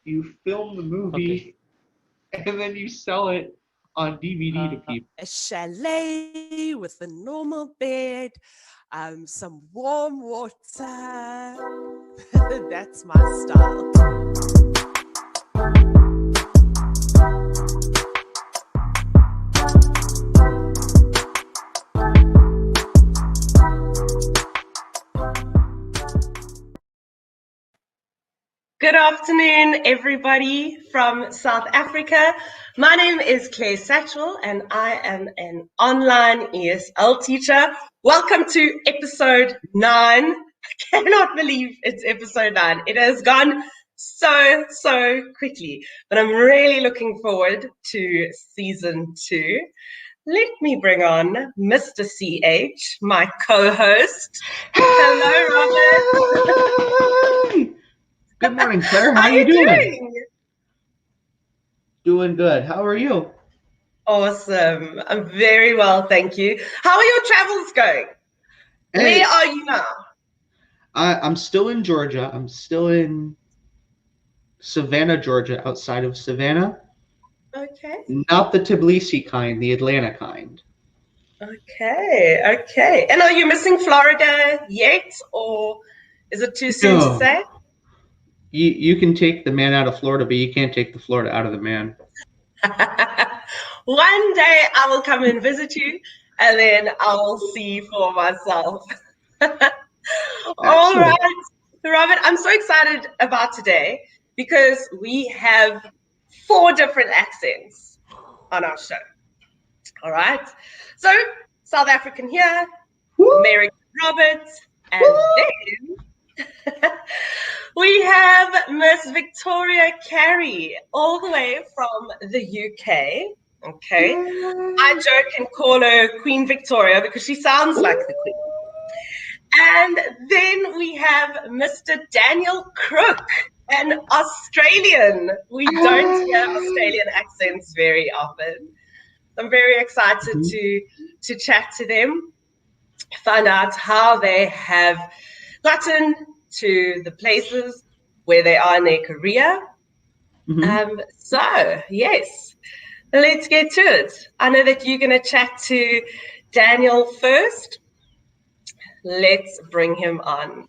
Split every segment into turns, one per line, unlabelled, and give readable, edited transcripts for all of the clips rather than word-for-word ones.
you film the movie, and then you sell it on DVD to people.
A chalet with a normal bed, some warm water. That's my style.
Good afternoon, everybody from South Africa. My name is Claire Satchell, and I am an online ESL teacher. Welcome to episode 9. I cannot believe it's episode 9. It has gone so quickly, but I'm really looking forward to season 2. Let me bring on Mr. CH, my co-host. Hello, Robert.
Good morning, Claire. How you doing? Doing good. How are you?
Awesome. I'm very well, thank you. How are your travels going?
Hey,
Where are you now?
I'm still in Georgia. I'm still in Savannah, Georgia, outside of Savannah.
Okay.
Not the Tbilisi kind, the Atlanta kind.
Okay. And are you missing Florida yet, or is it too soon to say?
You can take the man out of Florida, but you can't take the Florida out of the man.
One day I will come and visit you, and then I will see for myself. All right, Robert, I'm so excited about today because we have 4 different accents on our show. All right, so South African here, American Robert, and then we have Miss Victoria Carey, all the way from the UK. Okay, I joke and call her Queen Victoria because she sounds like the Queen. And then we have Mr. Daniel Crook, an Australian. We don't hear Australian accents very often. I'm very excited to chat to them, find out how they have gotten to the places where they are in their career. So, yes, let's get to it. I know that you're going to chat to Daniel first. Let's bring him on.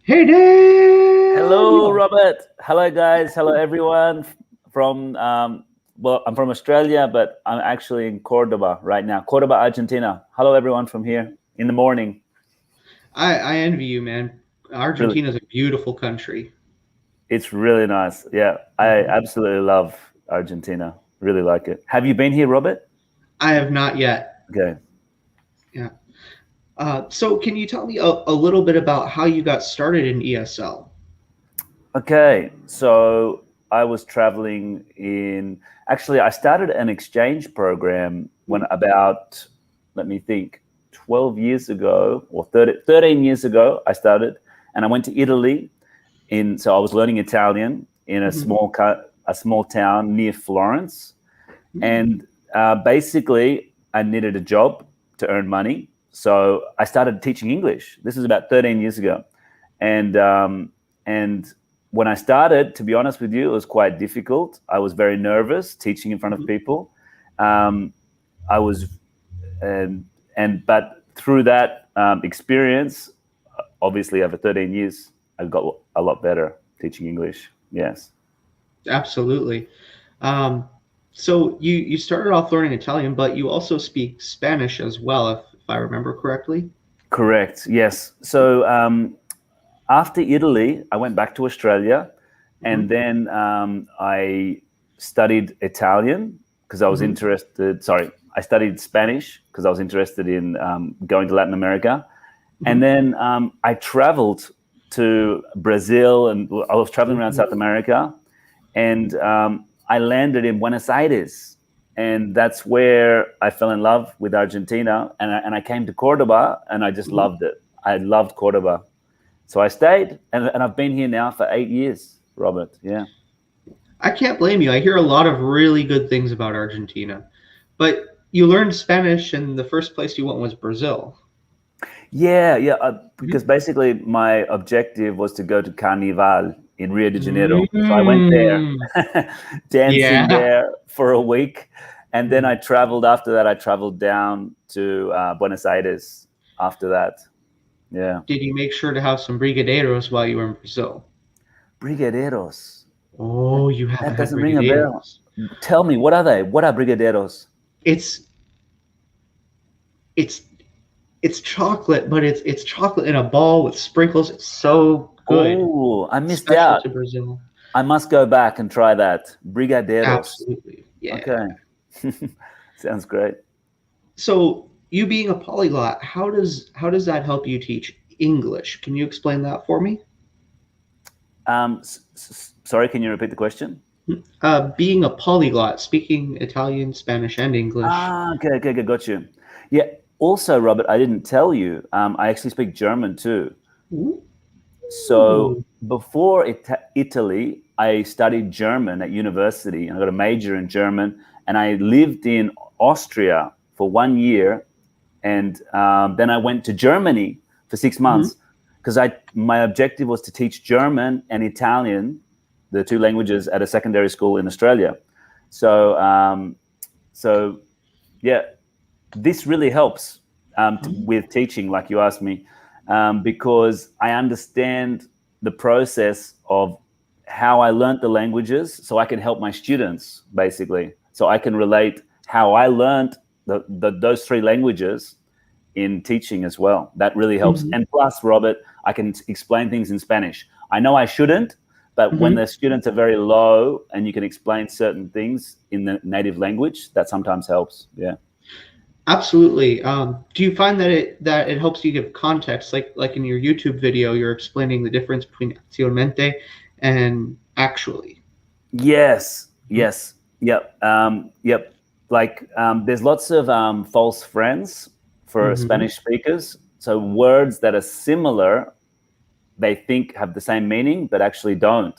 Hey, Dave!
Hello, Robert. Hello, guys. Hello, everyone. I'm from Australia, but I'm actually in Cordoba right now. Cordoba, Argentina. Hello, everyone from here in the morning.
I envy you, man. Argentina is a beautiful country.
It's really nice. Yeah, I absolutely love Argentina. Really like it. Have you been here, Robert?
I have not yet.
Okay.
Yeah. So can you tell me a little bit about how you got started in ESL?
Okay. So I was traveling I started an exchange program when about, 12 years ago or 13 years ago, I started, and I went to Italy. So I was learning Italian in a small town near Florence. And basically I needed a job to earn money. So I started teaching English. This is about 13 years ago. And when I started, to be honest with you, it was quite difficult. I was very nervous teaching in front of people. But through that experience, obviously over 13 years, I got a lot better teaching English. Yes.
Absolutely. So you started off learning Italian, but you also speak Spanish as well, if I remember correctly.
Correct. Yes. So after Italy, I went back to Australia, and then I studied Italian because I was interested. I studied Spanish because I was interested in going to Latin America. And then I traveled to Brazil, and I was traveling around South America, and I landed in Buenos Aires, and that's where I fell in love with Argentina, and I came to Cordoba, and I just loved it. I loved Cordoba. So I stayed, and I've been here now for 8 years, Robert. Yeah.
I can't blame you. I hear a lot of really good things about Argentina. But you learned Spanish, and the first place you went was Brazil.
Yeah, yeah. Because basically, my objective was to go to Carnival in Rio de Janeiro. So I went there, dancing
Yeah.
there for a week, and then I traveled. After that, I traveled down to Buenos Aires. After that, yeah.
Did you make sure to have some brigadeiros while you were in Brazil?
Brigadeiros.
Oh, you haven't
That
had
doesn't ring a bell.
brigadeiros.
Tell me, what are they? What are brigadeiros?
It's chocolate, but it's chocolate in a ball with sprinkles. It's so good.
Oh, I missed
Special
out.
to Brazil.
I must go back and try that. Brigadeiros.
Absolutely. Yeah.
Okay. Sounds great.
So you being a polyglot, how does that help you teach English? Can you explain that for me?
Sorry, can you repeat the question?
Being a polyglot, speaking Italian, Spanish, and English.
Okay, got you. Yeah. Also, Robert, I didn't tell you. I actually speak German too.
Ooh.
So before Italy, I studied German at university, and I got a major in German. And I lived in Austria for 1 year, and then I went to Germany for 6 months because my objective was to teach German and Italian, the two languages, at a secondary school in Australia. So yeah, this really helps with teaching, like you asked me, because I understand the process of how I learned the languages, so I can help my students basically. So I can relate how I learned those three languages in teaching as well. That really helps. And plus, Robert, I can explain things in Spanish. I know I shouldn't, but when the students are very low and you can explain certain things in the native language, that sometimes helps. Yeah.
Absolutely. Do you find that it helps you give context, like in your YouTube video, you're explaining the difference between actualmente and actually?
Yes. Yep. Yep. Like there's lots of false friends for Spanish speakers. So words that are similar, they think have the same meaning, but actually don't.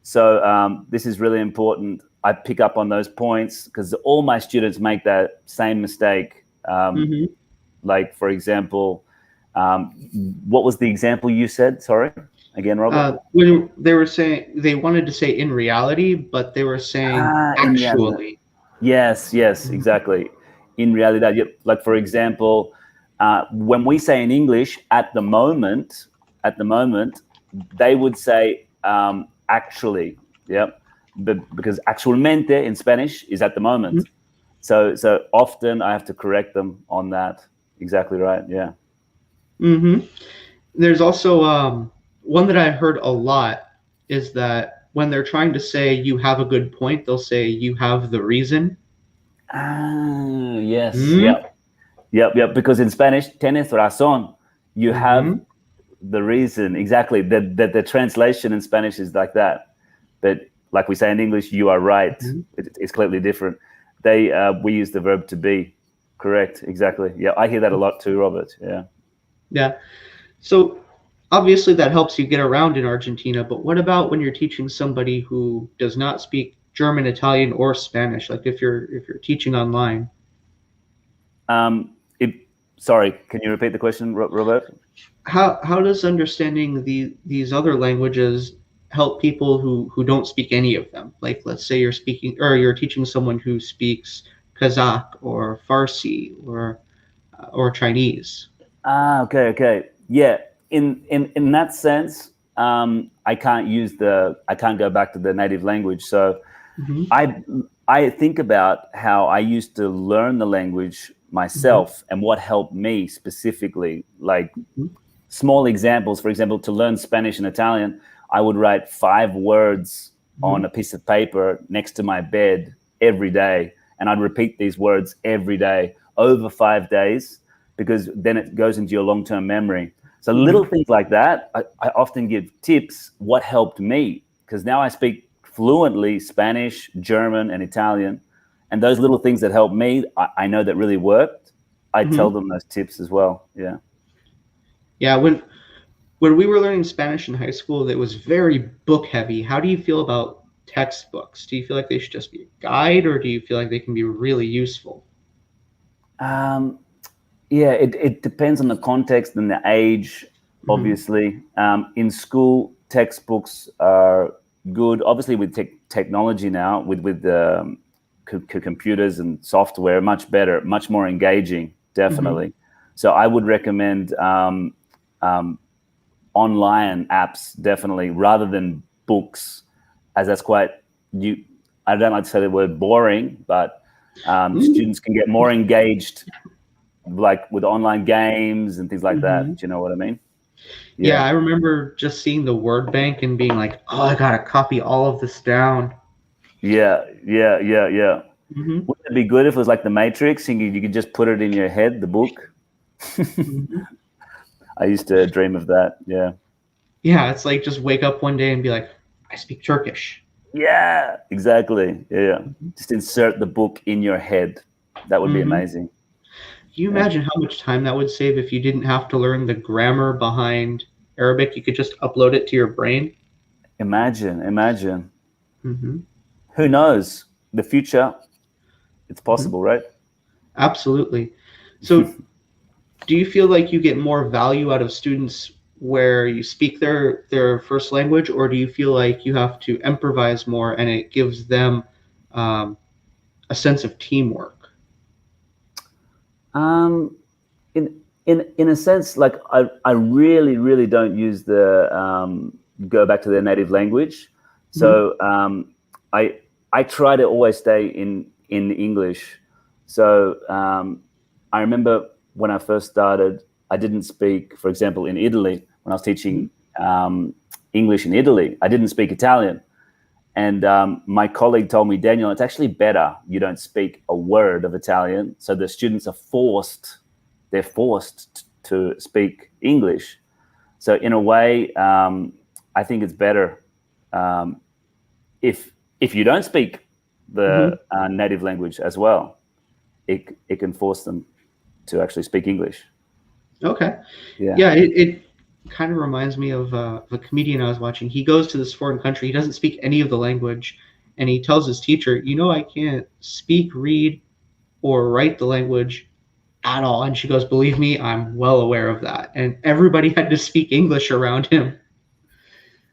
So this is really important. I pick up on those points because all my students make that same mistake. Like, for example, what was the example you said? Sorry, again, Robert.
When they were saying they wanted to say in reality, but they were saying actually.
Yes, exactly. In realidad. Yep. Like, for example, when we say in English, at the moment, they would say actually. Yep. Because actualmente in Spanish is at the moment. So often I have to correct them on that. Exactly right. Yeah.
There's also one that I heard a lot is that when they're trying to say you have a good point, they'll say you have the reason.
Yes. Yep. Because in Spanish, tienes razón. You have the reason. Exactly. The translation in Spanish is like that. But like we say in English, you are right. It's clearly different. We use the verb to be. Correct. Exactly. Yeah, I hear that a lot too, Robert. Yeah.
Yeah. So obviously that helps you get around in Argentina, but what about when you're teaching somebody who does not speak German, Italian, or Spanish? Like if you're teaching online.
Sorry, can you repeat the question, Robert?
How does understanding these other languages help people who don't speak any of them? Like, let's say you're teaching someone who speaks Kazakh or Farsi or Chinese.
Okay. Yeah. In that sense, I can't go back to the native language. So I think about how I used to learn the language myself and what helped me specifically. Like small examples, for example, to learn Spanish and Italian, I would write 5 words on a piece of paper next to my bed every day. And I'd repeat these words every day over 5 days, because then it goes into your long-term memory. So little things like that, I often give tips what helped me, because now I speak fluently Spanish, German, and Italian. And those little things that helped me, I know that really worked. I tell them those tips as well. Yeah.
Yeah. When we were learning Spanish in high school, it was very book heavy. How do you feel about textbooks? Do you feel like they should just be a guide, or do you feel like they can be really useful?
Yeah, it depends on the context and the age, obviously. In school, textbooks are good. Obviously, with technology now, with computers and software, much better, much more engaging, definitely. So I would recommend online apps, definitely, rather than books, as that's quite, I don't like to say the word boring, but students can get more engaged, like with online games and things like that. Do you know what I mean?
Yeah, I remember just seeing the word bank and being like, oh, I gotta copy all of this down.
Yeah. Wouldn't it be good if it was like the Matrix and you could just put it in your head, the book? I used to dream of that. Yeah.
Yeah, it's like just wake up one day and be like, I speak Turkish.
Yeah, exactly. Yeah. Just insert the book in your head. That would be amazing.
Can you imagine how much time that would save if you didn't have to learn the grammar behind Arabic? You could just upload it to your brain.
Imagine. Who knows? The future, it's possible, right?
Absolutely. So do you feel like you get more value out of students where you speak their first language, or do you feel like you have to improvise more and it gives them a sense of teamwork?
In a sense, like I really don't use the go back to their native language. So I try to always stay in English. So I remember when I first started, I didn't speak, for example, in Italy, when I was teaching English in Italy, I didn't speak Italian. And my colleague told me, Daniel, it's actually better you don't speak a word of Italian. So the students are forced to speak English. So in a way, I think it's better if you don't speak the native language as well. It can force them to actually speak English.
Okay. Yeah, it kind of reminds me of a comedian I was watching. He goes to this foreign country. He doesn't speak any of the language. And he tells his teacher, I can't speak, read, or write the language at all. And she goes, believe me, I'm well aware of that. And everybody had to speak English around him.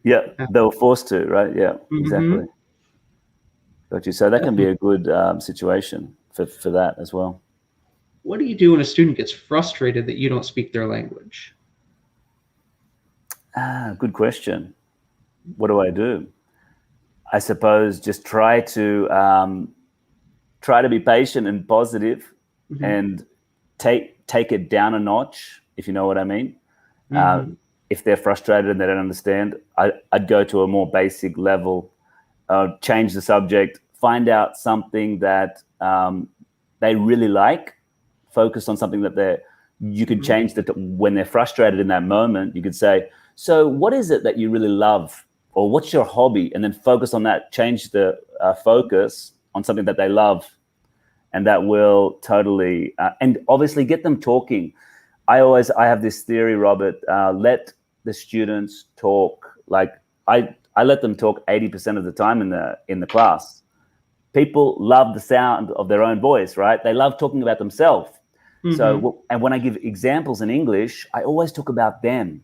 Yeah, they were forced to, right? Yeah, exactly. Got you. So that can be a good situation for that as well.
What do you do when a student gets frustrated that you don't speak their language?
Good question. What do I do? I suppose just try to be patient and positive, and take it down a notch, if you know what I mean. If they're frustrated and they don't understand, I'd go to a more basic level, change the subject, find out something that they really like, focus on something that you could change that when they're frustrated in that moment. You could say, so what is it that you really love, or what's your hobby? And then focus on that, change the focus on something that they love. And that will totally, and obviously get them talking. I have this theory, Robert, let the students talk. Like I let them talk 80% of the time in the class. People love the sound of their own voice, right? They love talking about themselves. So, and when I give examples in English, I always talk about them.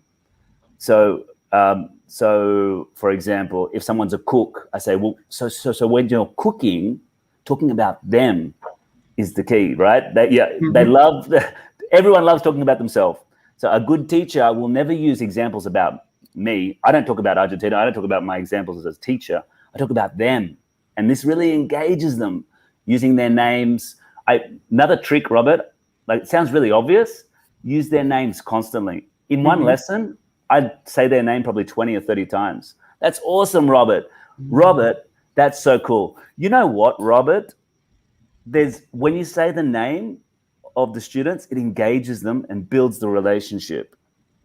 So for example, if someone's a cook, I say, well, so when you're cooking, talking about them is the key, right? They love, everyone loves talking about themselves. So a good teacher will never use examples about me. I don't talk about Argentina. I don't talk about my examples as a teacher. I talk about them. And this really engages them, using their names. Another trick, Robert, like it sounds really obvious, use their names constantly. In one lesson, I'd say their name probably 20 or 30 times. That's awesome, Robert. Robert, that's so cool. You know what, Robert? When you say the name of the students, it engages them and builds the relationship.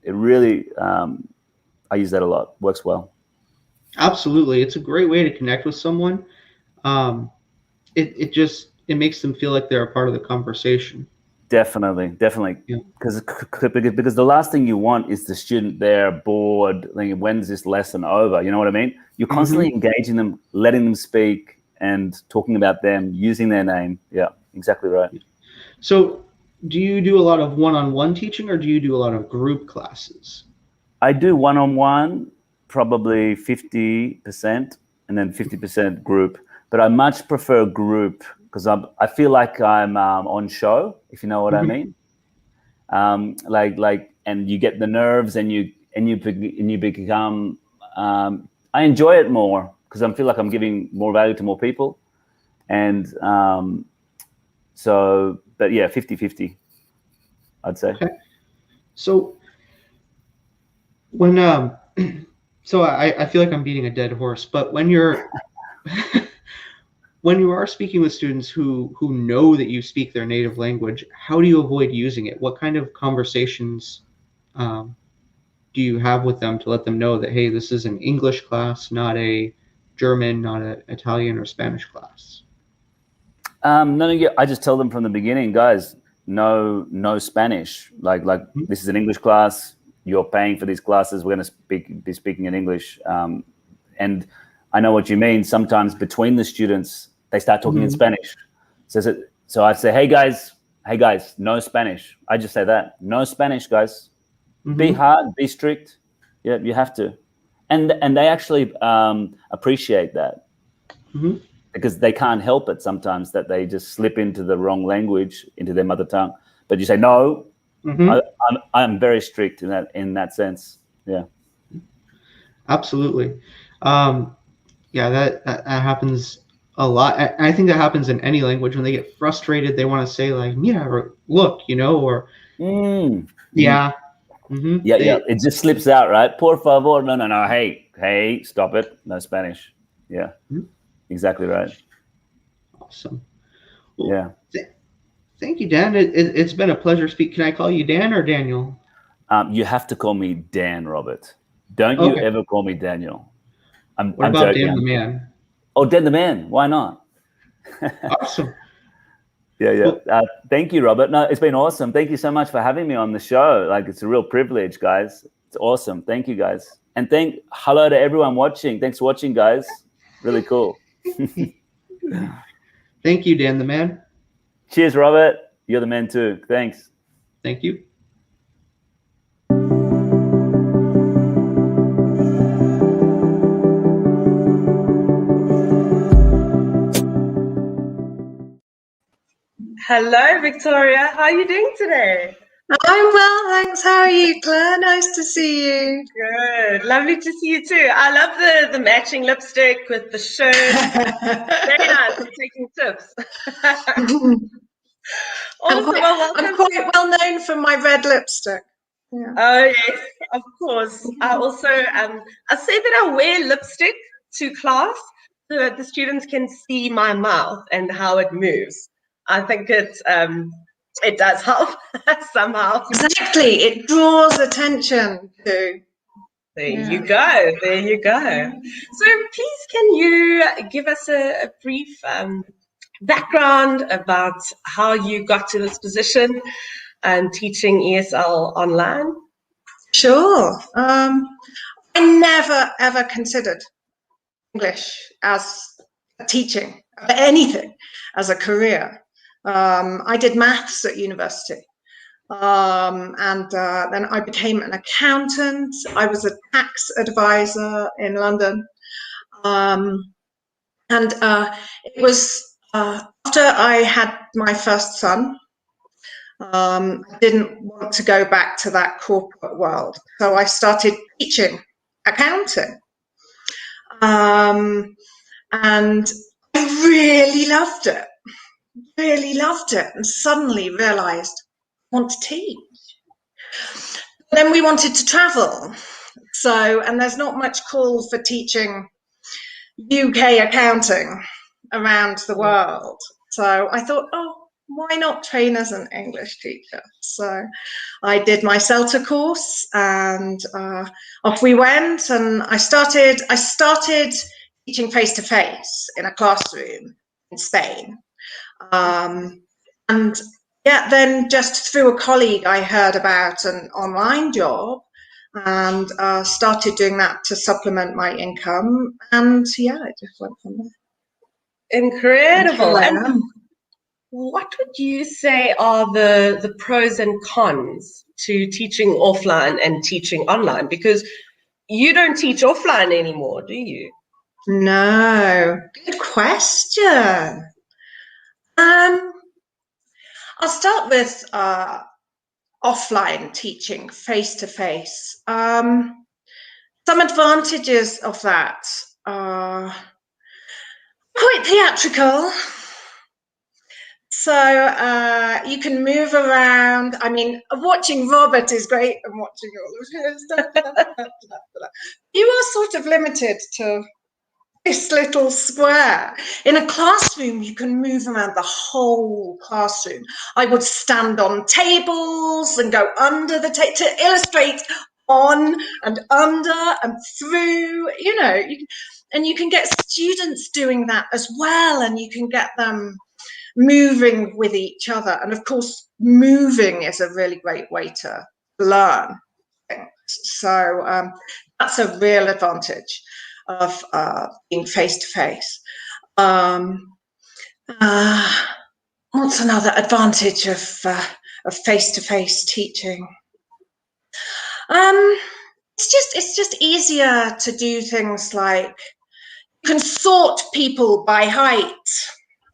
It really, I use that a lot. Works well.
Absolutely. It's a great way to connect with someone. It makes them feel like they're a part of the conversation.
Definitely.
Yeah.
Because the last thing you want is the student there bored, thinking, when's this lesson over? You know what I mean? You're constantly engaging them, letting them speak, and talking about them, using their name. Yeah, exactly right.
So do you do a lot of one-on-one teaching, or do you do a lot of group classes?
I do one-on-one, probably 50%, and then 50% group. But I much prefer group because I feel like I'm on show, if you know what I mean. And you get the nerves, and you become. I enjoy it more because I feel like I'm giving more value to more people, and so. But yeah, 50-50, I'd say.
Okay. So when so I feel like I'm beating a dead horse, but when you're when you are speaking with students who know that you speak their native language, how do you avoid using it? What kind of conversations do you have with them to let them know that, hey, this is an English class, not a German, not an Italian or Spanish class?
No, I just tell them from the beginning, guys, no Spanish. Like this is an English class. You're paying for these classes. We're going to be speaking in English. And I know what you mean. Sometimes between the students, they start talking in Spanish. So I say, hey guys, no Spanish. I just say that, no Spanish, guys. Be hard, be strict. Yeah, you have to. And they actually appreciate that. Because they can't help it sometimes that they just slip into the wrong language, into their mother tongue. But you say, no, I'm very strict in that sense. Yeah.
Absolutely. Yeah, that happens a lot. I think that happens in any language. When they get frustrated, they want to say like, yeah, or look, or yeah.
Yeah. It just slips out, right? Por favor. No. Hey, stop it. No Spanish. Yeah. Exactly right.
Awesome. Well,
yeah.
Thank you, Dan. It's been a pleasure speaking. Can I call you Dan or Daniel?
You have to call me Dan, Robert. Don't you ever call me Daniel.
What about Dan the Man?
Oh, Dan the Man. Why not?
Awesome.
Yeah. Thank you, Robert. No, it's been awesome. Thank you so much for having me on the show. Like, it's a real privilege, guys. It's awesome. Thank you, guys. And hello to everyone watching. Thanks for watching, guys. Really cool.
Thank you, Dan the Man.
Cheers, Robert. You're the man too. Thanks.
Thank you.
Hello, Victoria. How are you doing today?
I'm well, thanks. How are you, Claire? Nice to see you.
Good. Lovely to see you too. I love the matching lipstick with the shirt. Very nice. I'm taking tips.
I'm quite well known for my red lipstick.
Yeah. Oh yes, of course. I also I say that I wear lipstick to class so that the students can see my mouth and how it moves. I think it does help somehow.
Exactly. It draws attention to.
There you go. So please, can you give us a brief background about how you got to this position and teaching ESL online?
Sure. I never, ever considered English as teaching, anything as a career. I did maths at university, and then I became an accountant. I was a tax advisor in London, and it was after I had my first son. I didn't want to go back to that corporate world, so I started teaching accounting, and I really loved it. And suddenly realized I want to teach. Then we wanted to travel, and there's not much call for teaching UK accounting around the world, so I thought, why not train as an English teacher? So I did my CELTA course, and off we went, and I started teaching face-to-face in a classroom in Spain. And yeah, then just through a colleague, I heard about an online job and started doing that to supplement my income. And yeah, it just went from there.
Incredible. what would you say are the pros and cons to teaching offline and teaching online? Because you don't teach offline anymore, do you?
No, good question. I'll start with offline teaching, face-to-face. Some advantages of that are quite theatrical. So you can move around. I mean, watching Robert is great and watching all of his. You are sort of limited to this little square. In a classroom, you can move around the whole classroom. I would stand on tables and go under the table to illustrate on and under and through, you know, and you can get students doing that as well, and you can get them moving with each other. And of course, moving is a really great way to learn things. So that's a real advantage of being face-to-face. What's another advantage of face-to-face teaching? It's just easier to do things like you can sort people by height.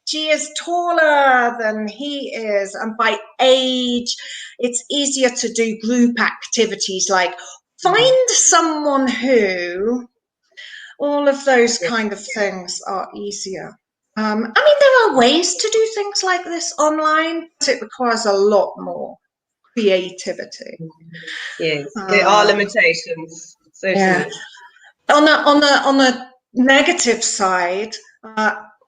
She is taller than he is, and by age, it's easier to do group activities like find someone who. All of those kind of things are easier. I mean, there are ways to do things like this online, but it requires a lot more creativity.
Yes, there are limitations, certainly.
Yeah. On the negative side,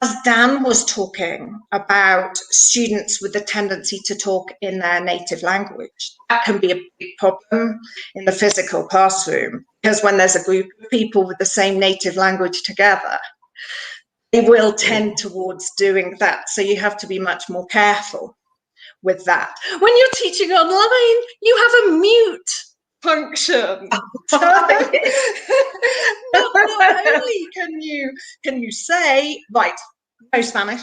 as Dan was talking about students with the tendency to talk in their native language, that can be a big problem in the physical classroom, because when there's a group of people with the same native language together, they will tend towards doing that. So you have to be much more careful with that. When you're teaching online, you have a mute function. Not only can you say, right, no Spanish.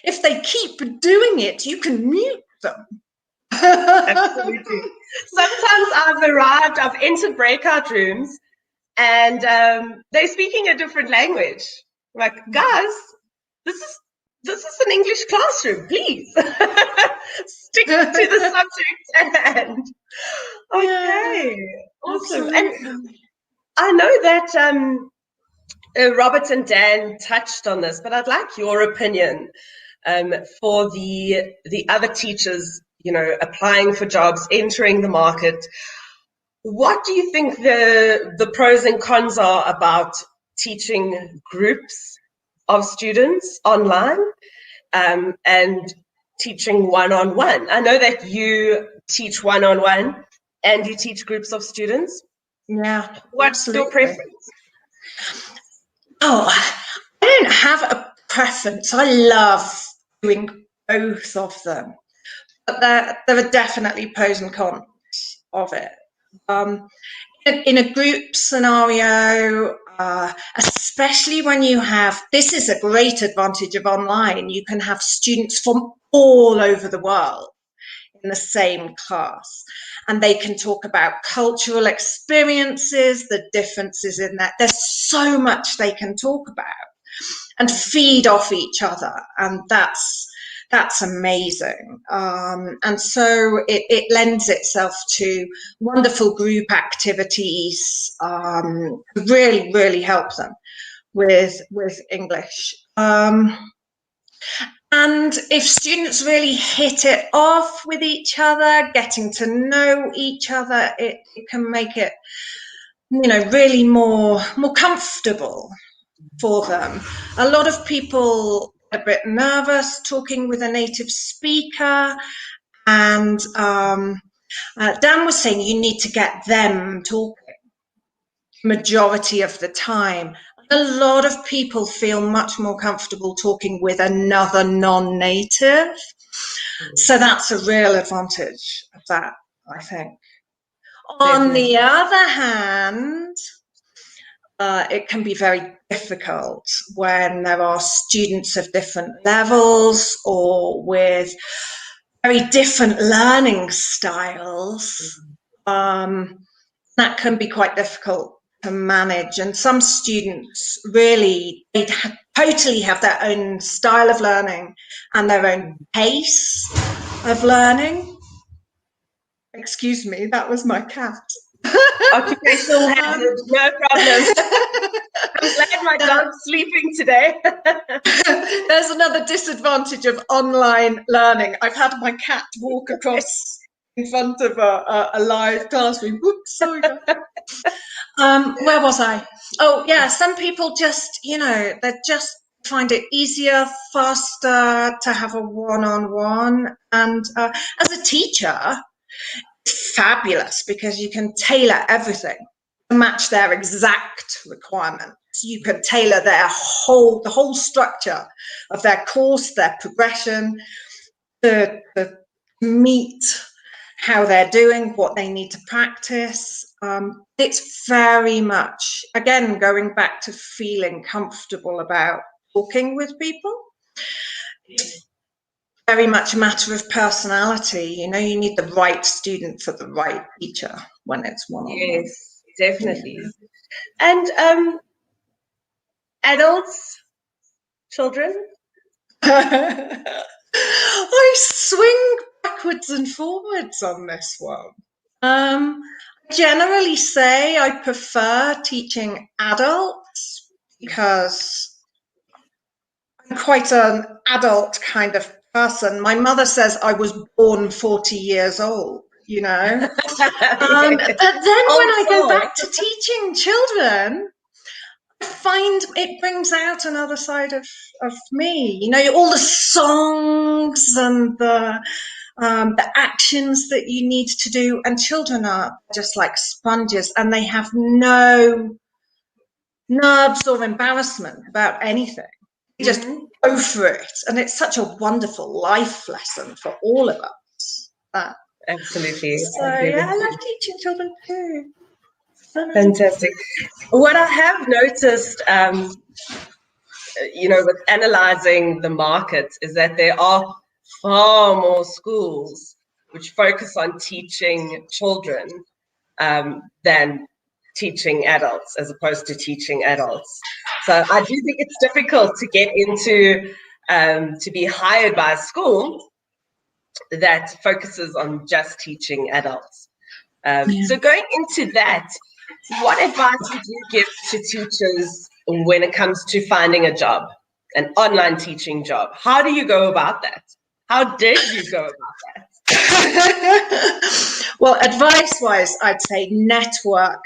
If they keep doing it, you can mute them.
Absolutely. Sometimes I've entered breakout rooms and they're speaking a different language. I'm like, guys, this is an English classroom, please. Stick to the subject at hand. Okay, awesome.
Absolutely.
And I know that Robert and Dan touched on this, but I'd like your opinion for the other teachers, you know, applying for jobs, entering the market. What do you think the pros and cons are about teaching groups of students online and teaching one-on-one? I know that you teach one-on-one and you teach groups of students.
Yeah.
What's your preference?
Oh, I don't have a preference. I love doing both of them, but there are definitely pros and cons of it. In a group scenario, especially when you have, this is a great advantage of online, you can have students from all over the world in the same class, and they can talk about cultural experiences, the differences in that. There's so much they can talk about and feed off each other, and that's amazing. And so it lends itself to wonderful group activities, really, really help them with English. And if students really hit it off with each other, getting to know each other, it can make it, you know, really more comfortable for them. A lot of people are a bit nervous talking with a native speaker, and Dan was saying you need to get them talking majority of the time. A lot of people feel much more comfortable talking with another non-native. So that's a real advantage of that, I think. On the other hand, it can be very difficult when there are students of different levels or with very different learning styles. That can be quite difficult to manage, and some students really totally have their own style of learning and their own pace of learning. Excuse me, that was my cat.
Occupational hazard, no problem. I'm glad my dog's sleeping today.
There's another disadvantage of online learning. I've had my cat walk across in front of a live classroom. Whoops, sorry. Where was I? Oh, yeah, some people just, they just find it easier, faster to have a one-on-one. And as a teacher, it's fabulous because you can tailor everything to match their exact requirements. You can tailor the whole structure of their course, their progression, to meet how they're doing, what they need to practice. It's very much, again, going back to feeling comfortable about talking with people. It's very much a matter of personality. You need the right student for the right teacher when it's one-on-one.
Yes, definitely. And adults, children?
I swing backwards and forwards on this one. I generally say I prefer teaching adults because I'm quite an adult kind of person. My mother says I was born 40 years old, But then when I go back to teaching children, I find it brings out another side of me. All the songs and the actions that you need to do, and children are just like sponges, and they have no nerves or embarrassment about anything. They just go for it, and it's such a wonderful life lesson for all of us.
Absolutely.
So yeah, I love teaching children too.
Fantastic. What I have noticed, with analyzing the market, is that there are far more schools which focus on teaching children than teaching adults, as opposed to teaching adults. So I do think it's difficult to get into, to be hired by a school that focuses on just teaching adults. So going into that, what advice would you give to teachers when it comes to finding a job, an online teaching job? How do you go about that? How did you go about
that? Well, advice-wise, I'd say network.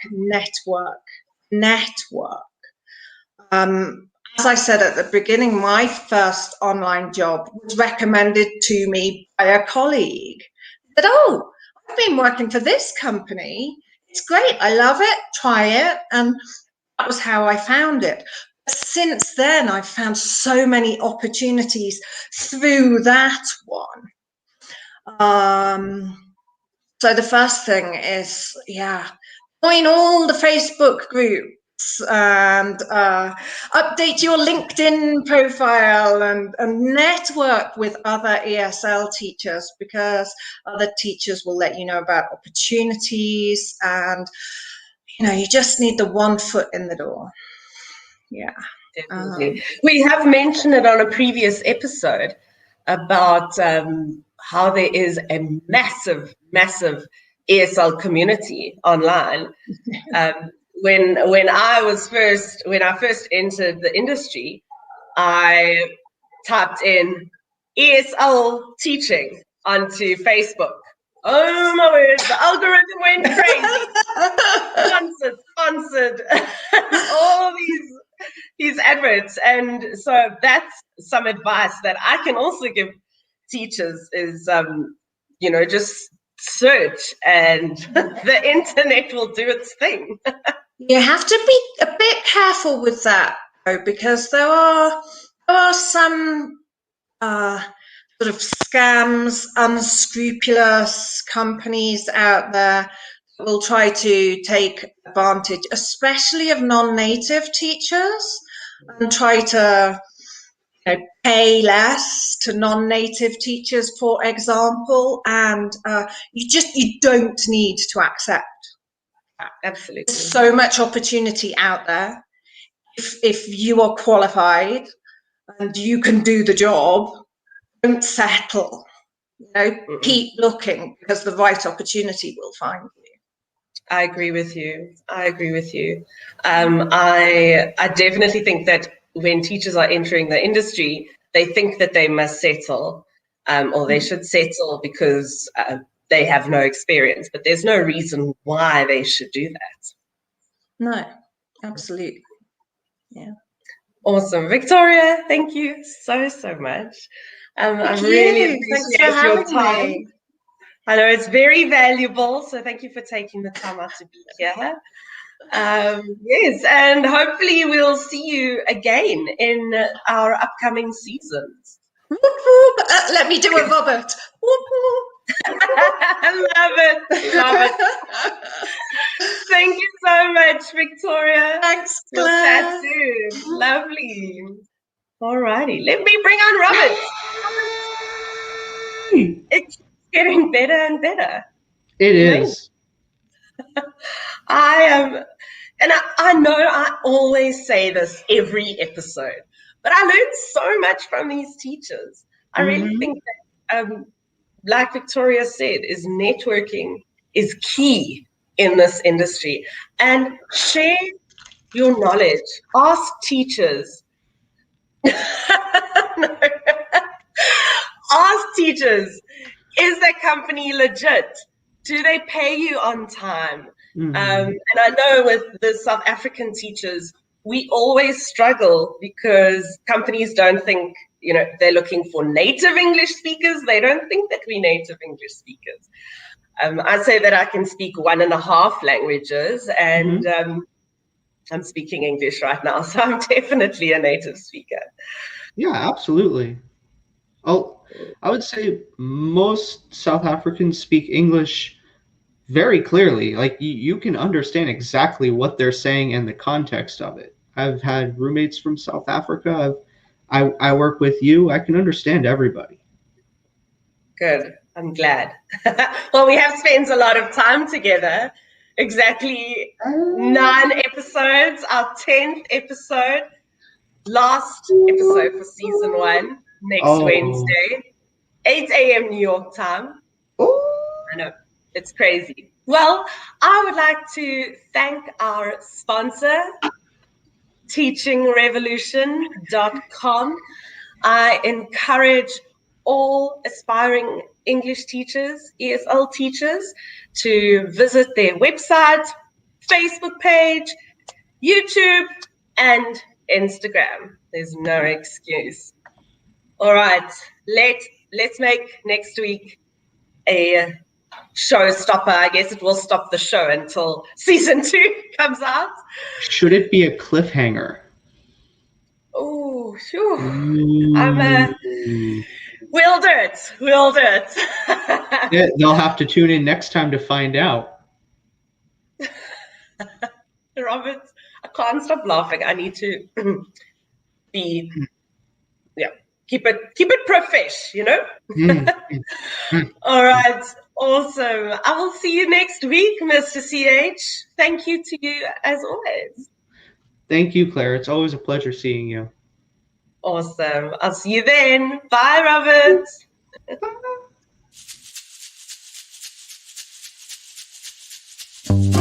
As I said at the beginning, my first online job was recommended to me by a colleague. He said, "Oh, I've been working for this company. It's great. I love it. Try it." And that was how I found it. Since then, I've found so many opportunities through that one. So the first thing is, join all the Facebook groups and update your LinkedIn profile and network with other ESL teachers, because other teachers will let you know about opportunities, and you just need the one foot in the door. Yeah.
Definitely. We have mentioned it on a previous episode about how there is a massive ESL community online. When I first entered the industry, I typed in ESL teaching onto Facebook. Oh my word, the algorithm went crazy. Sponsored, all these adverts. And so that's some advice that I can also give teachers is, just search, and the internet will do its thing.
You have to be a bit careful with that, though, because there are some sort of scams, unscrupulous companies out there will try to take advantage, especially of non-native teachers, and try to pay less to non-native teachers, for example, and you don't need to accept.
Absolutely.
There's so much opportunity out there. If you are qualified and you can do the job, don't settle. Keep looking, because the right opportunity will find you.
I agree with you. I definitely think that when teachers are entering the industry, they think that they must settle, or they should settle because they have no experience. But there's no reason why they should do that.
No, absolutely. Yeah.
Awesome. Victoria, thank you so much. I really appreciate your time. I know it's very valuable, so thank you for taking the time out to be here. Yes, and hopefully we'll see you again in our upcoming seasons.
Whoop, whoop. Let me do a Robert. Whoop, whoop.
Love it. Thank you so much, Victoria.
Thanks,
We'll
Claire.
chat soon. Lovely. Alrighty, let me bring on Robert. It's getting better and better.
It is.
I know I always say this every episode, but I learned so much from these teachers. I really think that, like Victoria said, is networking is key in this industry. And share your knowledge. Ask teachers. Ask teachers, is that company legit? Do they pay you on time? And I know with the South African teachers, we always struggle because companies don't think, they're looking for native English speakers. They don't think that we're native English speakers. I say that I can speak 1.5 languages, and I'm speaking English right now, so I'm definitely a native speaker.
Yeah, absolutely. I would say most South Africans speak English very clearly. Like you can understand exactly what they're saying and the context of it. I've had roommates from South Africa. I work with you. I can understand everybody.
Good. I'm glad. Well, we have spent a lot of time together. Exactly 9 episodes. Our 10th episode. Last episode for season 1. Next Wednesday. 8 a.m. New York time. I know. It's crazy. Well, I would like to thank our sponsor, teachingrevolution.com. I encourage all aspiring English teachers, ESL teachers, to visit their website, Facebook page, YouTube, and Instagram. There's no excuse. All right, let's make next week a showstopper. I guess it will stop the show until season 2 comes out.
Should it be a cliffhanger?
Oh, sure. We'll do it.
Yeah, they'll have to tune in next time to find out.
Robert, I can't stop laughing. I need to keep it profesh, All right, awesome. I will see you next week, Mr. CH. Thank you to you as always.
Thank you, Claire. It's always a pleasure seeing you.
Awesome. I'll see you then. Bye, Robert.
Bye.